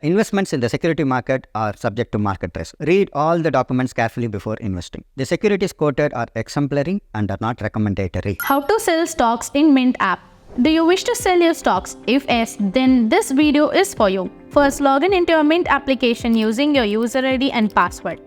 Investments in the security market are subject to market risk. Read all the documents carefully before investing. The securities quoted are exemplary and are not recommendatory. How to sell stocks in Mint app. Do you wish to sell your stocks? If yes, then this video is for you. First, log in into your Mint application using your user ID and password.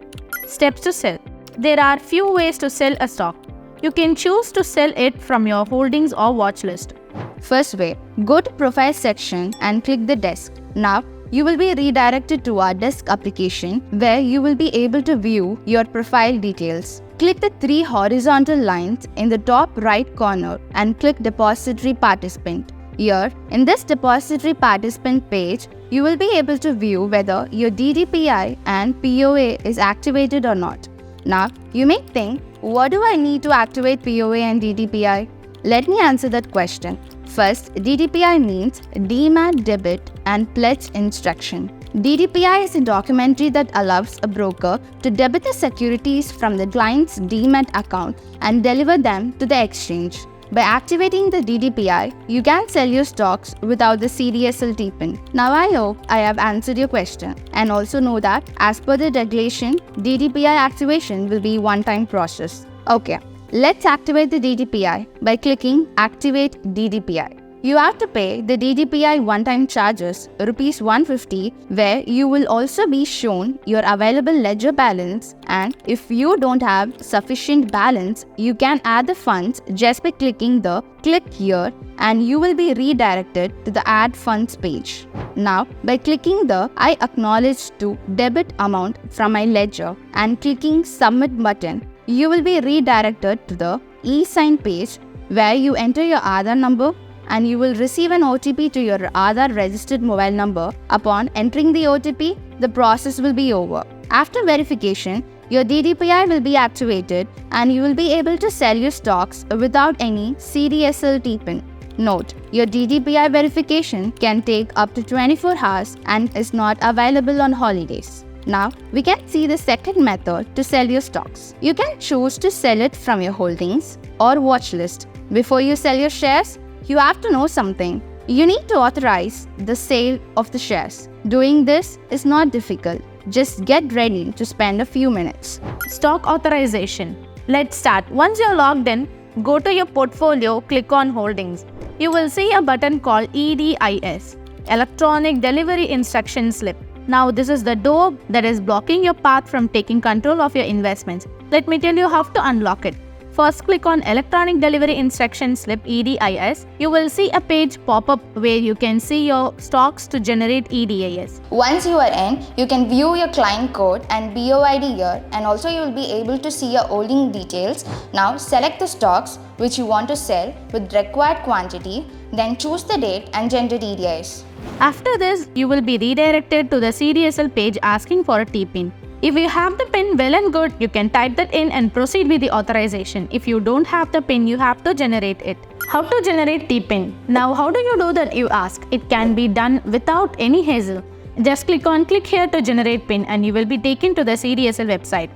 Steps to sell. There are few ways to sell a stock. You can choose to sell it from your holdings or watch list. First way, go to Profile section and click the desk. Now, you will be redirected to our desk application where you will be able to view your profile details. Click the three horizontal lines in the top right corner and click Depository Participant. Here, in this Depository Participant page, you will be able to view whether your DDPI and POA is activated or not. Now, you may think, what do I need to activate POA and DDPI? Let me answer that question. First, DDPI means Demat Debit and Pledge Instruction. DDPI is a documentary that allows a broker to debit the securities from the client's Demat account and deliver them to the exchange. By activating the DDPI, you can sell your stocks without the CDSL TPIN. Now I hope I have answered your question, and also know that as per the regulation, DDPI activation will be a one-time process. Okay, let's activate the DDPI by clicking Activate DDPI. You have to pay the DDPI one-time charges Rs 150, where you will also be shown your available ledger balance, and if you don't have sufficient balance, you can add the funds just by clicking the Click Here and you will be redirected to the Add Funds page. Now, by clicking the I acknowledge to debit amount from my ledger and clicking Submit button, you will be redirected to the e-sign page where you enter your Aadhaar number and you will receive an OTP to your Aadhaar registered mobile number. Upon entering the OTP, the process will be over. After verification, your DDPI will be activated and you will be able to sell your stocks without any CDSL TPIN. Note, your DDPI verification can take up to 24 hours and is not available on holidays. Now, we can see the second method to sell your stocks. You can choose to sell it from your holdings or watch list. Before you sell your shares, you have to know something. You need to authorize the sale of the shares. Doing this is not difficult. Just get ready to spend a few minutes. Stock authorization. Let's start. Once you're logged in, go to your portfolio, click on Holdings. You will see a button called EDIS, Electronic Delivery Instruction Slip. Now this is the door that is blocking your path from taking control of your investments. Let me tell you how to unlock it. First, click on Electronic Delivery Instruction Slip EDIS. You will see a page pop up where you can see your stocks to generate EDIS. Once you are in, you can view your client code and BOID here, and also you will be able to see your holding details. Now select the stocks which you want to sell with required quantity, then choose the date and generate EDIS. After this, you will be redirected to the CDSL page asking for a TPIN. If you have the PIN, well and good, you can type that in and proceed with the authorization. If you don't have the PIN, you have to generate it. How to generate TPIN? Now, how do you do that, you ask? It can be done without any hassle. Just click here to generate PIN and you will be taken to the CDSL website,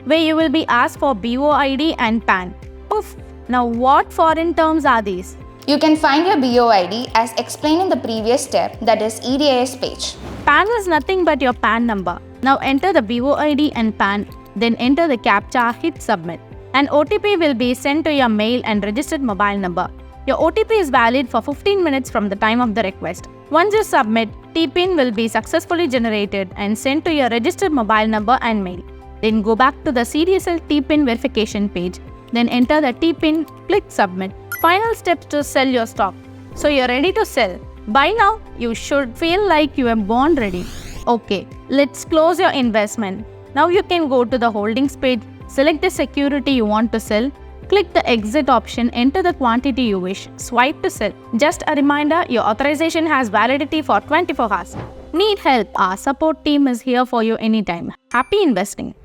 where you will be asked for BOID and PAN. Oof! Now, what foreign terms are these? You can find your BOID as explained in the previous step, that is EDIS page. PAN is nothing but your PAN number. Now enter the BOID and PAN, then enter the CAPTCHA, hit submit. An OTP will be sent to your mail and registered mobile number. Your OTP is valid for 15 minutes from the time of the request. Once you submit, TPIN will be successfully generated and sent to your registered mobile number and mail. Then go back to the CDSL TPIN verification page. Then enter the TPIN, click submit. Final steps to sell your stock. So you're ready to sell. By now, you should feel like you are born ready. Okay, let's close your investment. Now you can go to the holdings page, select the security you want to sell, click the exit option, enter the quantity you wish, swipe to sell. Just a reminder, your authorization has validity for 24 hours. Need help? Our support team is here for you anytime. Happy investing!